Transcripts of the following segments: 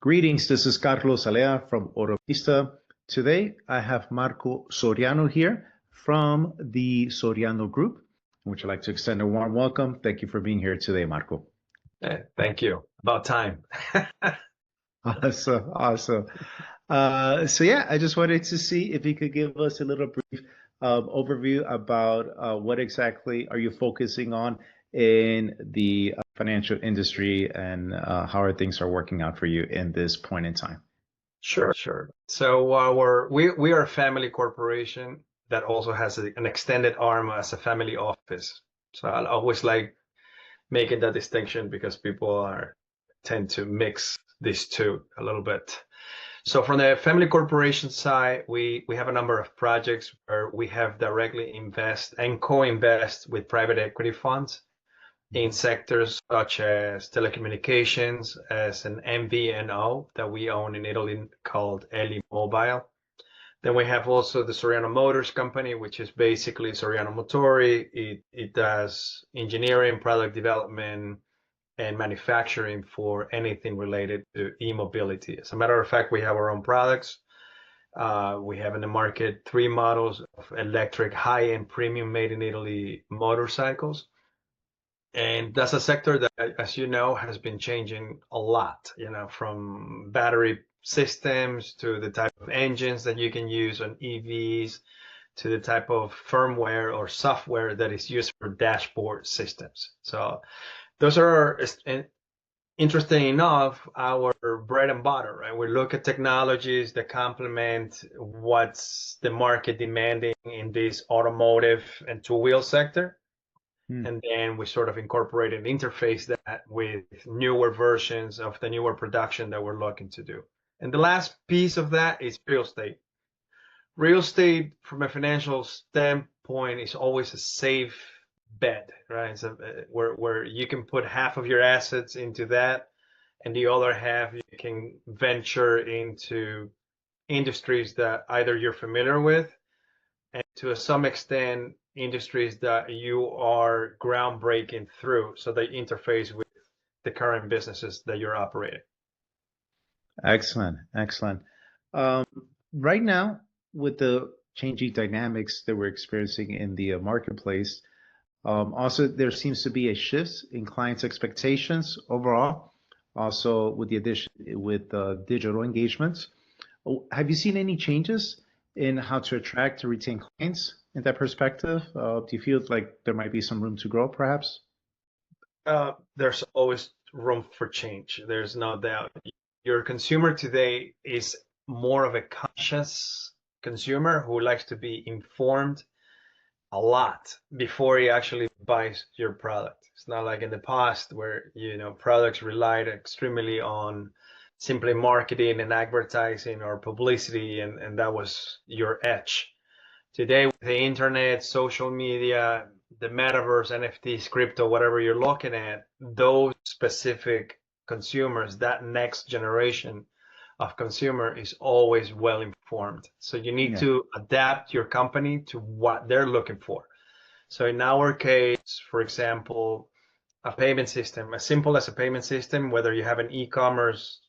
Greetings, this is Carlos Alea from Autopista. Today I have Marco Soriano here from the Soriano Group, which I'd like to extend a warm welcome. Thank you for being here today, Marco. Thank you. About time. Awesome. So yeah, I just wanted to see if you could give us a little brief overview about what exactly are you focusing on in the financial industry and how are things are working out for you in this point in time. Sure. So we are a family corporation that also has an extended arm as a family office. So I always like making that distinction because people tend to mix these two a little bit. So from the family corporation side, we have a number of projects where we have directly invest and co-invest with private equity funds in sectors such as telecommunications, as an MVNO that we own in Italy called Alea Mobile. Then we have also the Soriano Motors company, which is basically Soriano Motori. It does engineering, product development, and manufacturing for anything related to e-mobility. As a matter of fact, we have our own products. We have in the market 3 models of electric high-end premium made in Italy motorcycles. And that's a sector that, as you know, has been changing a lot, from battery systems to the type of engines that you can use on EVs to the type of firmware or software that is used for dashboard systems. So those are, interesting enough, our bread and butter, right? We look at technologies that complement what's the market demanding in this automotive and two-wheel sector. And then we sort of incorporate and interface that with newer versions of the newer production that we're looking to do. And the last piece of that is real estate. Real estate, from a financial standpoint, is always a safe bet, right? So where you can put half of your assets into that, and the other half you can venture into industries that either you're familiar with, and to some extent industries that you are groundbreaking through, so they interface with the current businesses that you're operating. Excellent. Right now, with the changing dynamics that we're experiencing in the marketplace, also there seems to be a shift in clients' expectations overall, also with the addition with digital engagements. Have you seen any changes in how to attract to retain clients in that perspective? Do you feel like there might be some room to grow, perhaps? There's always room for change. There's no doubt. Your consumer today is more of a conscious consumer who likes to be informed a lot before he actually buys your product. It's not like in the past where, products relied extremely on simply marketing and advertising or publicity, and that was your edge. Today, with the internet, social media, the metaverse, NFTs, crypto, whatever you're looking at, those specific consumers, that next generation of consumer is always well informed. So you need to adapt your company to what they're looking for. So in our case, for example, a payment system, as simple as a payment system, whether you have an e-commerce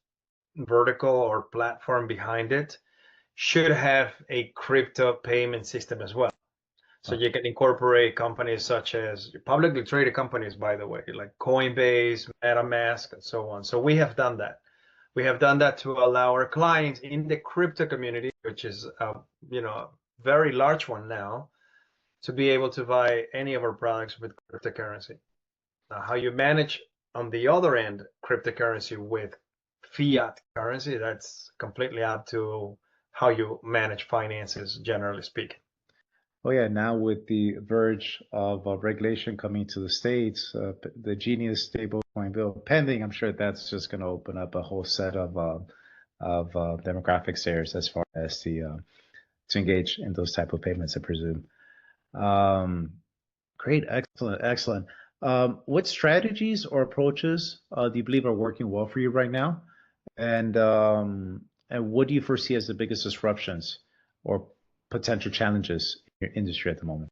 vertical or platform behind it, should have a crypto payment system as well. So you can incorporate companies such as publicly traded companies, by the way, like Coinbase, MetaMask, and so on. So we have done that. We have done that to allow our clients in the crypto community, which is a very large one now, to be able to buy any of our products with cryptocurrency. Now, how you manage on the other end cryptocurrency with fiat currency, that's completely up to how you manage finances, generally speaking. Oh yeah, now with the verge of regulation coming to the States, the Genius stablecoin bill pending, I'm sure that's just going to open up a whole set of demographics there as far as to engage in those type of payments, I presume. Great, excellent. What strategies or approaches do you believe are working well for you right now, and what do you foresee as the biggest disruptions or potential challenges in your industry at the moment?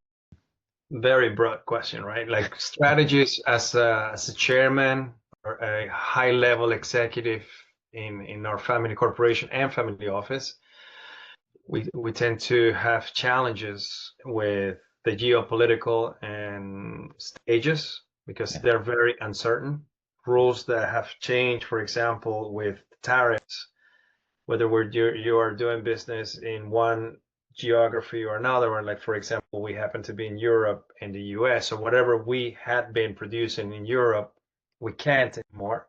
Very broad question, right? Like strategies as a chairman or a high-level executive in our family corporation and family office, we tend to have challenges with the geopolitical and stages because Yeah. they're very uncertain. Rules that have changed, for example, with tariffs, whether you are doing business in one geography or another, or like for example, we happen to be in Europe and the US, so whatever we had been producing in Europe, we can't anymore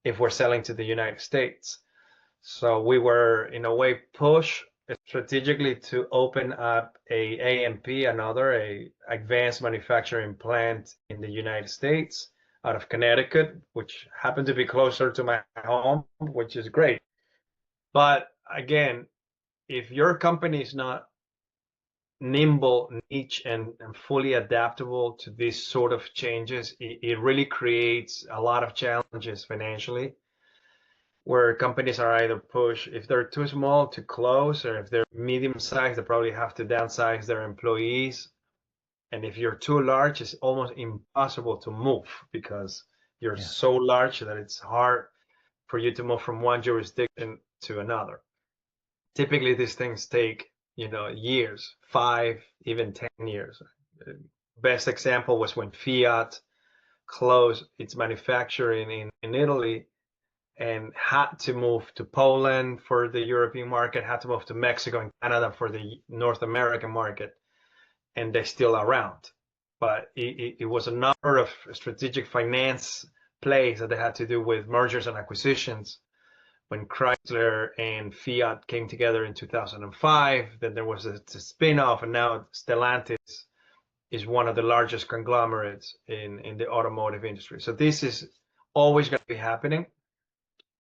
if we're selling to the United States. So we were in a way pushed strategically to open up a AMP, a advanced manufacturing plant in the United States out of Connecticut, which happened to be closer to my home, which is great. But again, if your company is not nimble, niche, and fully adaptable to these sort of changes, it really creates a lot of challenges financially, where companies are either pushed, if they're too small, to close, or if they're medium sized, they probably have to downsize their employees. And if you're too large, it's almost impossible to move because you're Yeah. so large that it's hard for you to move from one jurisdiction to another. Typically, these things take, years, 5, even 10 years. Best example was when Fiat closed its manufacturing in Italy and had to move to Poland for the European market, had to move to Mexico and Canada for the North American market, and they're still around. But it was a number of strategic finance plays that they had to do with mergers and acquisitions. When Chrysler and Fiat came together in 2005, then there was a spin-off, and now Stellantis is one of the largest conglomerates in the automotive industry. So this is always going to be happening.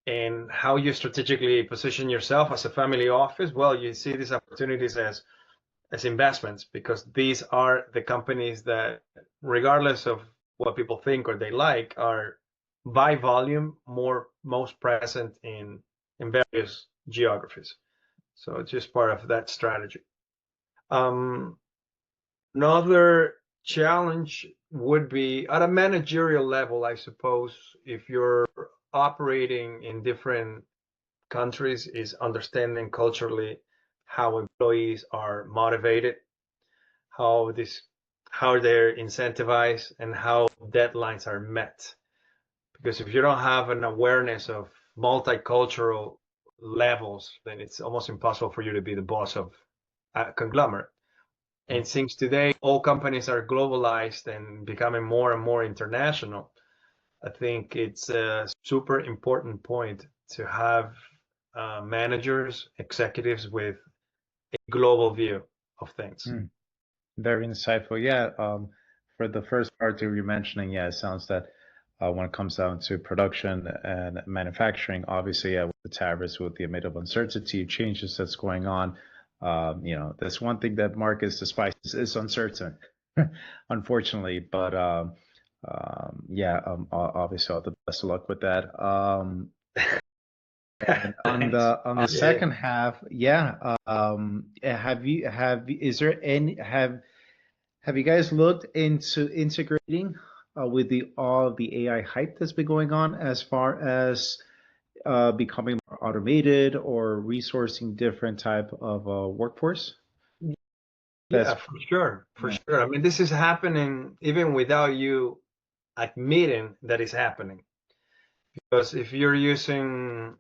And how you strategically position yourself as a family office, well, you see these opportunities as investments, because these are the companies that, regardless of what people think or they like, are by volume most present in various geographies. So it's just part of that strategy. Another challenge would be at a managerial level, I suppose, if you're operating in different countries, is understanding culturally how employees are motivated, how they're incentivized, and how deadlines are met. Because if you don't have an awareness of multicultural levels, then it's almost impossible for you to be the boss of a conglomerate. And since today all companies are globalized and becoming more and more international, I think it's a super important point to have managers, executives with a global view of things. Very insightful. Yeah. For the first part that you're mentioning, yeah, it sounds that when it comes down to production and manufacturing, obviously, yeah, with the tariffs, with the amount of uncertainty, changes that's going on, that's one thing that Marcus despises is uncertain, unfortunately. But yeah, obviously, all the best of luck with that. And on Thanks. the second half, yeah, is there any have you guys looked into integrating with the all the AI hype that's been going on as far as becoming more automated or resourcing different type of workforce? Yeah, That's for sure, for yeah, sure. I mean, this is happening even without you admitting that it's happening. Because if you're using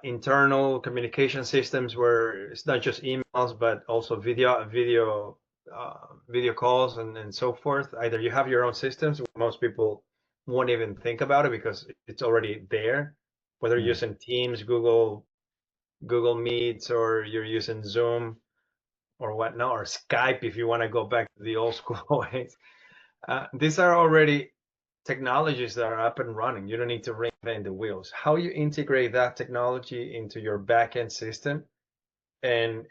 internal communication systems where it's not just emails but also video calls and so forth, either you have your own systems, most people won't even think about it because it's already there, whether you're yeah, using Teams, Google Meets, or you're using Zoom or whatnot, or Skype if you want to go back to the old school ways. These are already technologies that are up and running. You don't need to reinvent the wheels. How you integrate that technology into your backend system and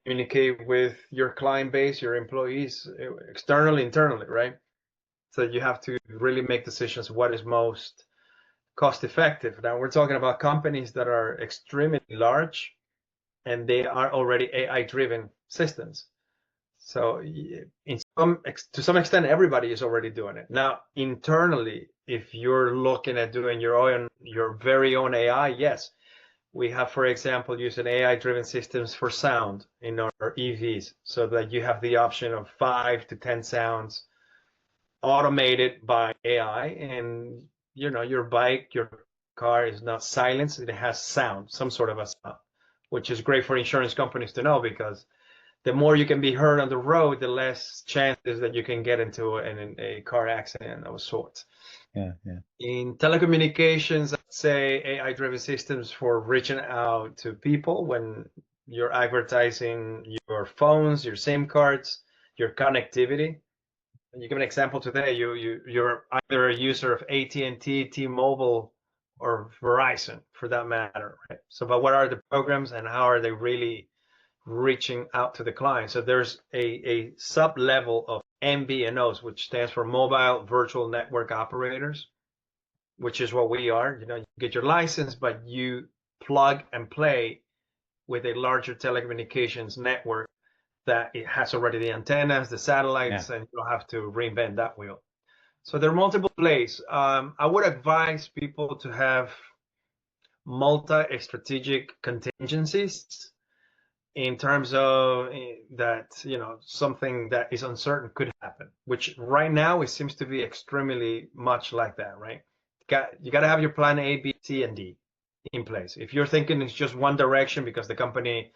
communicate with your client base, your employees, externally, internally, right? So you have to really make decisions what is most cost effective. Now we're talking about companies that are extremely large and they are already AI driven systems. So to some extent, everybody is already doing it. Now, internally, if you're looking at doing your very own AI, yes, we have, for example, using AI-driven systems for sound in our EVs, so that you have the option of 5 to 10 sounds automated by AI, and your bike, your car is not silenced; it has sound, some sort of a sound, which is great for insurance companies to know, because the more you can be heard on the road, the less chances that you can get into a car accident of sorts. Yeah, yeah. In telecommunications, I'd say AI-driven systems for reaching out to people when you're advertising your phones, your SIM cards, your connectivity. And you give an example today. You're either a user of AT&T, T-Mobile, or Verizon, for that matter, right? So, but what are the programs and how are they really reaching out to the client? So there's a sub level of MVNOs, which stands for mobile virtual network operators, which is what we are. You get your license, but you plug and play with a larger telecommunications network that it has already the antennas, the satellites, Yeah. and you don't have to reinvent that wheel. So there are multiple plays. I would advise people to have multi-strategic contingencies in terms of that, something that is uncertain could happen, which right now it seems to be extremely much like that, right? You got to have your plan A, B, C, and D in place. If you're thinking it's just one direction because the company,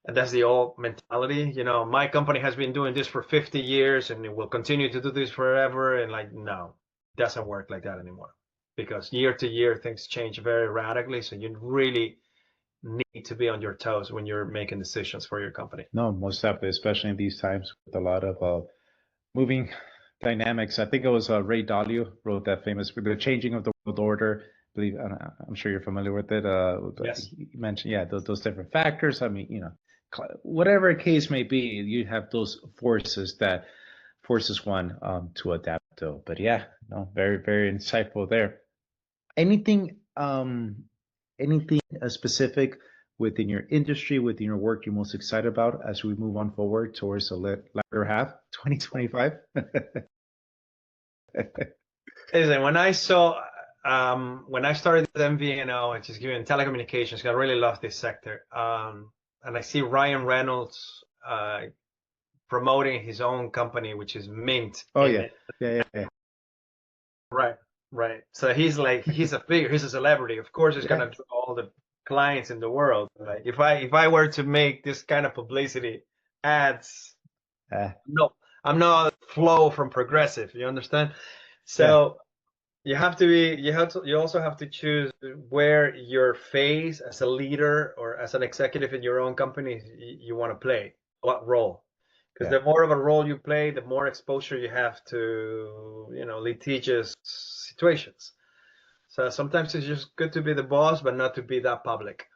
and that's the old mentality, my company has been doing this for 50 years and it will continue to do this forever. And like, no, it doesn't work like that anymore, because year to year things change very radically. So you really need to be on your toes when you're making decisions for your company. No, most definitely, especially in these times with a lot of moving dynamics. I think it was Ray Dalio wrote that famous book, The Changing of the World Order. I believe, I'm sure you're familiar with it. Yes. He mentioned, yeah, those different factors. I mean, whatever case may be, you have those forces that forces one to adapt to. But yeah, no, very, very insightful there. Anything, anything specific within your industry, within your work, you're most excited about as we move on forward towards the latter half, 2025? Listen, when I started with MVNO, which is given telecommunications, I really love this sector. And I see Ryan Reynolds promoting his own company, which is Mint. Oh yeah, yeah. Right, right. So he's a figure, he's a celebrity. Of course, he's Yeah. gonna draw all the clients in the world. Like if I were to make this kind of publicity ads, no, I'm not Flow from Progressive. You understand? So you also have to choose where your face as a leader or as an executive in your own company you want to play, what role. Because Yeah. the more of a role you play, the more exposure you have to, litigious situations. So sometimes it's just good to be the boss, but not to be that public.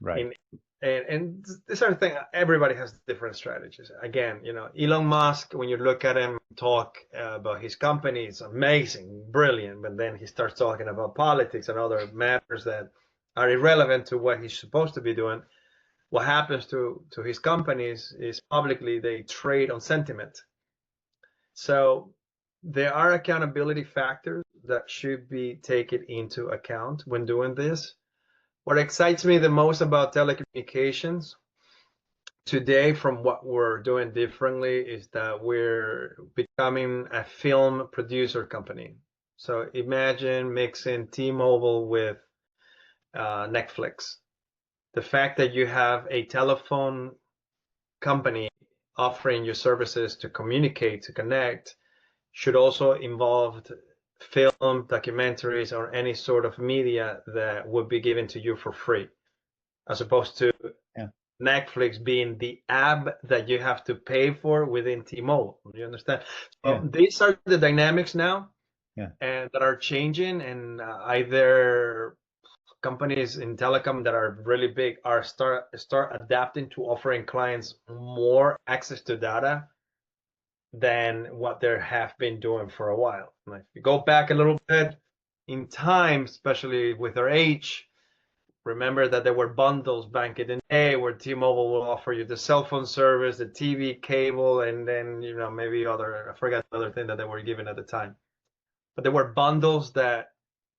Right. And this sort of thing, everybody has different strategies. Again, Elon Musk, when you look at him talk about his company, it's amazing, brilliant. But then he starts talking about politics and other matters that are irrelevant to what he's supposed to be doing. What happens to his companies is publicly they trade on sentiment. So there are accountability factors that should be taken into account when doing this. What excites me the most about telecommunications today, from what we're doing differently, is that we're becoming a film producer company. So imagine mixing T-Mobile with Netflix. The fact that you have a telephone company offering you services to communicate, to connect, should also involve film, documentaries, or any sort of media that would be given to you for free, as opposed to Netflix being the app that you have to pay for within T-Mobile. You understand? So these are the dynamics now, and that are changing, and either companies in telecom that are really big are start adapting to offering clients more access to data than what they have been doing for a while. Like, if you go back a little bit in time, especially with our age, Remember that there were bundles back in the day where T-Mobile will offer you the cell phone service, the TV cable, and then, maybe I forgot the other thing that they were giving at the time. But there were bundles that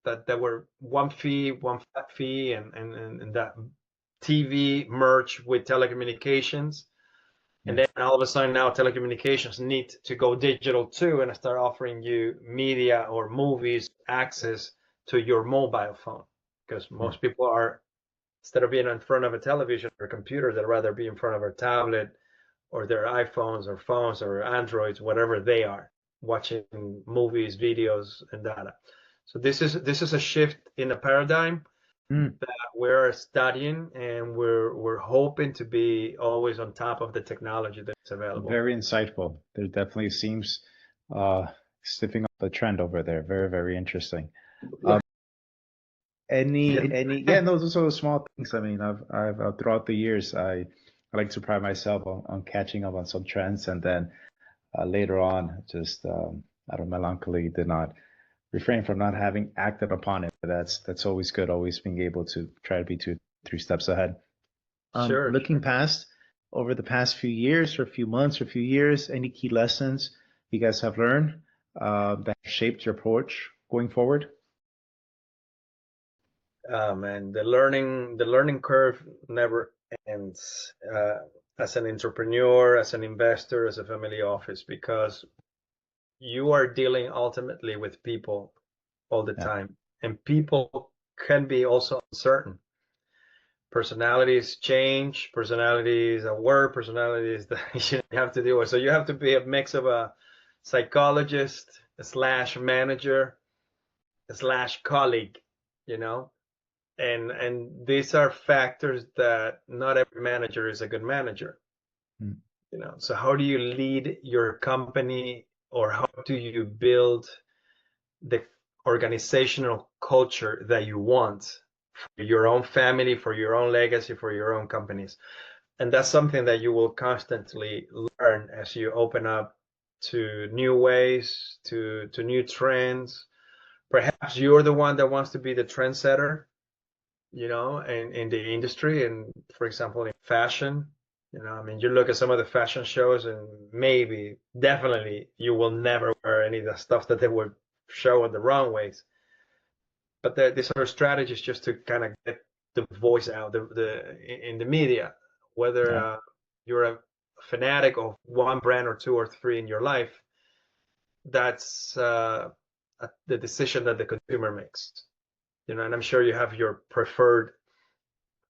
were one flat fee, and that TV merged with telecommunications. And then all of a sudden now telecommunications need to go digital too and start offering you media or movies access to your mobile phone. Because most people are, instead of being in front of a television or computer, they'd rather be in front of a tablet or their iPhones or phones or Androids, whatever they are, watching movies, videos, and data. So this is a shift in the paradigm that we're studying, and we're hoping to be always on top of the technology that's available. Very insightful. There definitely seems sniffing up a trend over there. Very, very interesting. Yeah, those are small things. I mean, I've throughout the years, I like to pride myself on catching up on some trends, and then later on, just out of melancholy, did not refrain from not having acted upon it. That's always good. Always being able to try to be 2-3 steps ahead. Sure. Looking past over the past few years, or few months, or few years, any key lessons you guys have learned that shaped your approach going forward? Man, the learning curve never ends, as an entrepreneur, as an investor, as a family office, because you are dealing ultimately with people all the time, and people can be also uncertain. Personalities change, personalities at work, personalities that you have to deal with. So you have to be a mix of a psychologist slash manager slash colleague, and these are factors that not every manager is a good manager. So how do you lead your company, or how do you build the organizational culture that you want for your own family, for your own legacy, for your own companies? And that's something that you will constantly learn as you open up to new ways, to new trends. Perhaps you're the one that wants to be the trendsetter, in the industry. And for example, in fashion, I mean, you look at some of the fashion shows, and definitely, you will never wear any of the stuff that they would show on the runways. But these are strategies just to kind of get the voice out in the media. Whether you're a fanatic of one brand or two or three in your life, that's the decision that the consumer makes. And I'm sure you have your preferred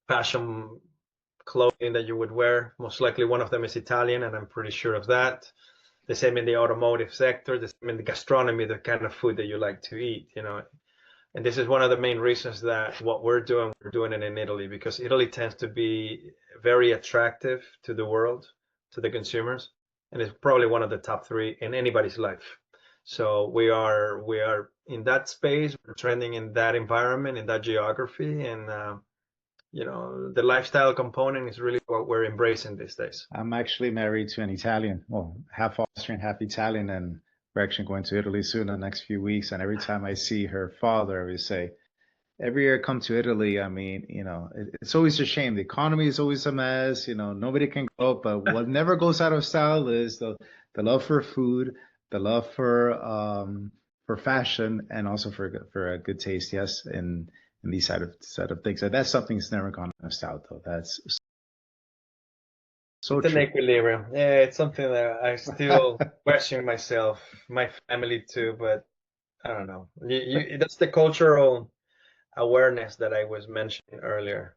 fashion clothing that you would wear. Most likely one of them is Italian, and I'm pretty sure of that. The same in the automotive sector, the same in the gastronomy, the kind of food that you like to eat, And this is one of the main reasons that we're doing it in Italy, because Italy tends to be very attractive to the world, to the consumers, and it's probably one of the top 3 in anybody's life. So we are in that space, we're trending in that environment, in that geography, and the lifestyle component is really what we're embracing these days. I'm actually married to an Italian, well, half Austrian, half Italian, and we're actually going to Italy soon in the next few weeks. And every time I see her father, I would say, every year I come to Italy, I mean, it's always a shame. The economy is always a mess. Nobody can go, but what never goes out of style is the love for food, the love for fashion, and also for a good taste. Yes, in these side of things. So that's something that's never gone out of style, though. That's so it's true. An equilibrium. Yeah, it's something that I still question myself, my family too, but I don't know. That's the cultural awareness that I was mentioning earlier.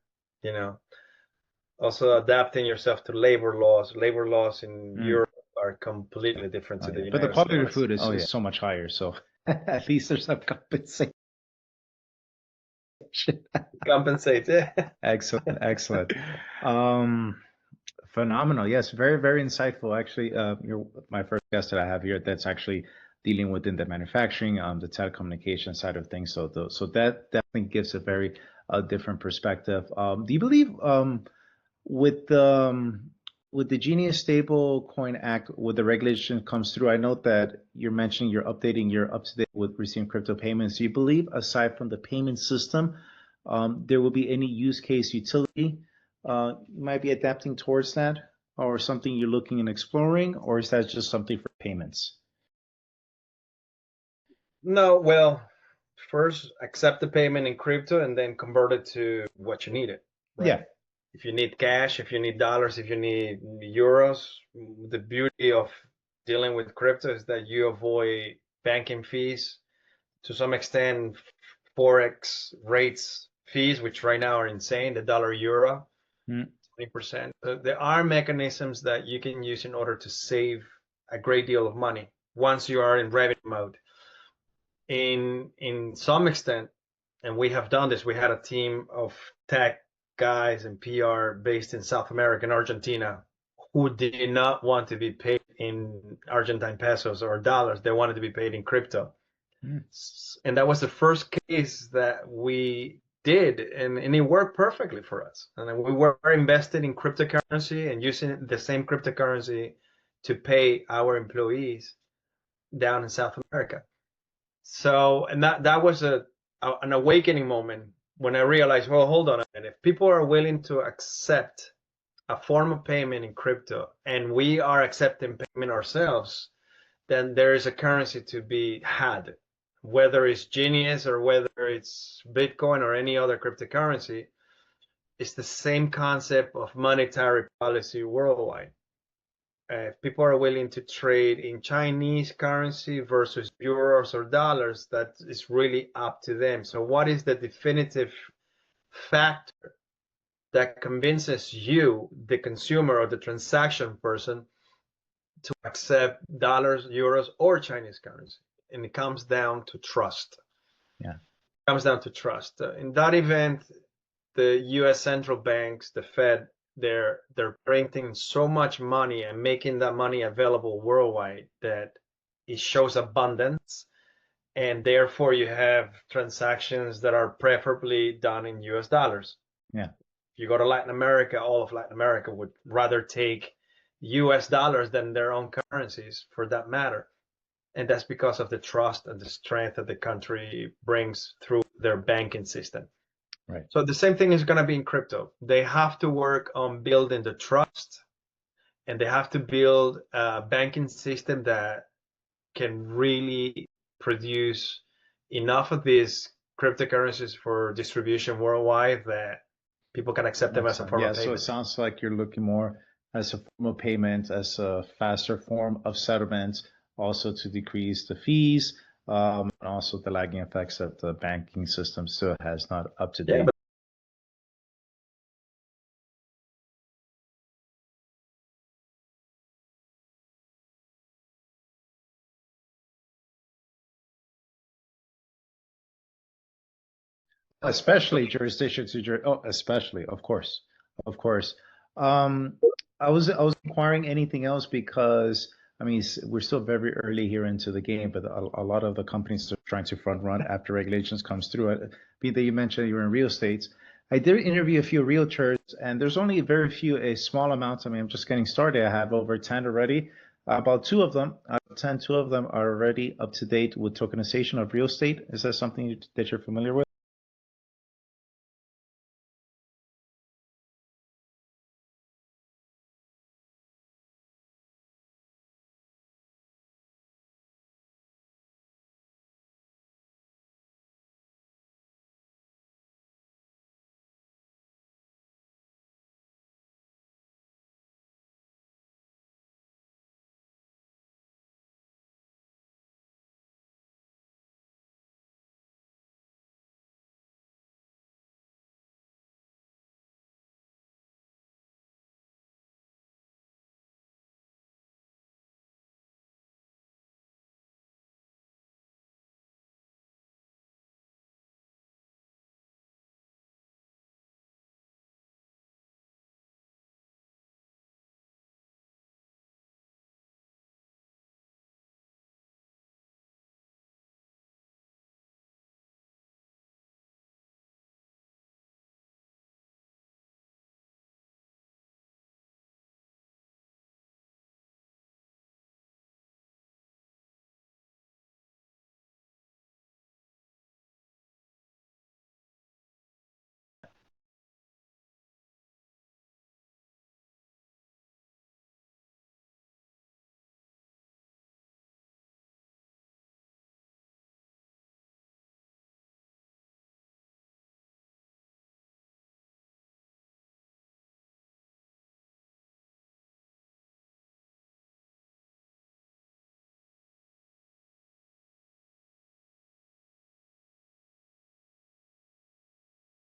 Also adapting yourself to labor laws. Labor laws in Europe are completely different to the United States. But the quality of food is so much higher, so at least there's some compensation. Compensate, yeah. Excellent. Phenomenal. Yes, very, very insightful. Actually, you're my first guest that I have here that's actually dealing within the manufacturing, the telecommunication side of things. So that definitely gives a very different perspective. Do you believe with the Genius Stable Coin Act, when the regulation comes through, I note that you're mentioning you're updating, you're up to date with receiving crypto payments. Do you believe, aside from the payment system, there will be any use case utility you might be adapting towards that, or something you're looking and exploring, or is that just something for payments? No, well, first accept the payment in crypto and then convert it to what you need it, right? Yeah. If you need cash, if you need dollars, if you need euros, the beauty of dealing with crypto is that you avoid banking fees, to some extent, forex rates fees, which right now are insane, the dollar euro, Mm. 20%. There are mechanisms that you can use in order to save a great deal of money once you are in revenue mode. In some extent, and we have done this, we had a team of tech guys and PR based in South America and Argentina who did not want to be paid in Argentine pesos or dollars. They wanted to be paid in crypto. Mm. And that was the first case that we did, and it worked perfectly for us. And we were invested in cryptocurrency and using the same cryptocurrency to pay our employees down in South America. So, and that was an awakening moment when I realized, well, hold on a minute. If people are willing to accept a form of payment in crypto and we are accepting payment ourselves, then there is a currency to be had, whether it's Genius or whether it's Bitcoin or any other cryptocurrency. It's the same concept of monetary policy worldwide. If people are willing to trade in Chinese currency versus euros or dollars, that is really up to them. So what is the definitive factor that convinces you, the consumer or the transaction person, to accept dollars, euros, or Chinese currency? And it comes down to trust. Yeah. It comes down to trust. In that event, the U.S. central banks, the Fed, they're printing so much money and making that money available worldwide that it shows abundance, and therefore you have transactions that are preferably done in U.S. dollars. Yeah. If you go to Latin America, all of Latin America would rather take U.S. dollars than their own currencies, for that matter. And that's because of the trust and the strength that the country brings through their banking system. Right. So the same thing is going to be in crypto. They have to work on building the trust, and they have to build a banking system that can really produce enough of these cryptocurrencies for distribution worldwide that people can accept them as a Excellent. form Yeah. of So it payment. sounds like you're looking more as a form of payment, as a faster form of settlement, also to decrease the fees, and also the lagging effects that the banking system still has not up to Yeah, date. Especially jurisdiction to especially, of course. Um, I was inquiring anything else because I mean we're still very early here into the game, but a lot of the companies are trying to front run after regulations comes through. Be that you mentioned you're in real estate. I did interview a few realtors, and there's only a small amount. I mean, I'm just getting started. I have over 10 already. About two of them, out of 10, two of them are already up to date with tokenization of real estate. Is that something that you're familiar with?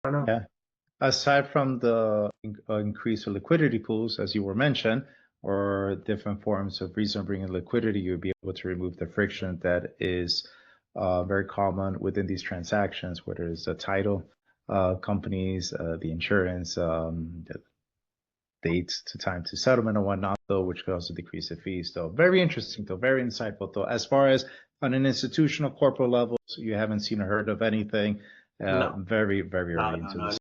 I don't know. Yeah. Aside from the increase of liquidity pools, as you were mentioned, or different forms of reason bringing liquidity, you'll be able to remove the friction that is very common within these transactions, whether it's the title companies, the insurance, the dates to time to settlement and whatnot, though, which could also decrease the fees. Though very interesting, though very insightful. Though as far as on an institutional corporate level, you haven't seen or heard of anything. No, Very, very no, early no, into no. this.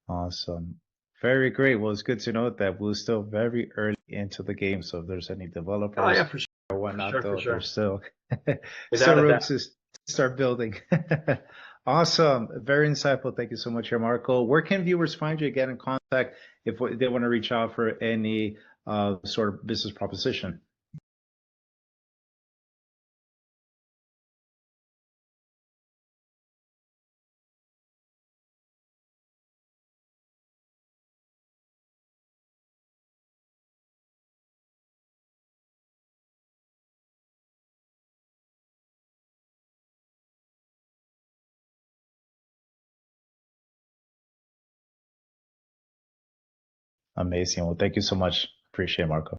Awesome. Very great. Well, it's good to know that we're still very early into the game. So if there's any Oh developers yeah, for sure, or for whatnot, sure, for though, there's sure. still Without still a room doubt. to start building. Awesome. Very insightful. Thank you so much here, Marco. Where can viewers find you, get in contact if they want to reach out for any sort of business proposition? Amazing. Well, thank you so much. Appreciate it, Marco.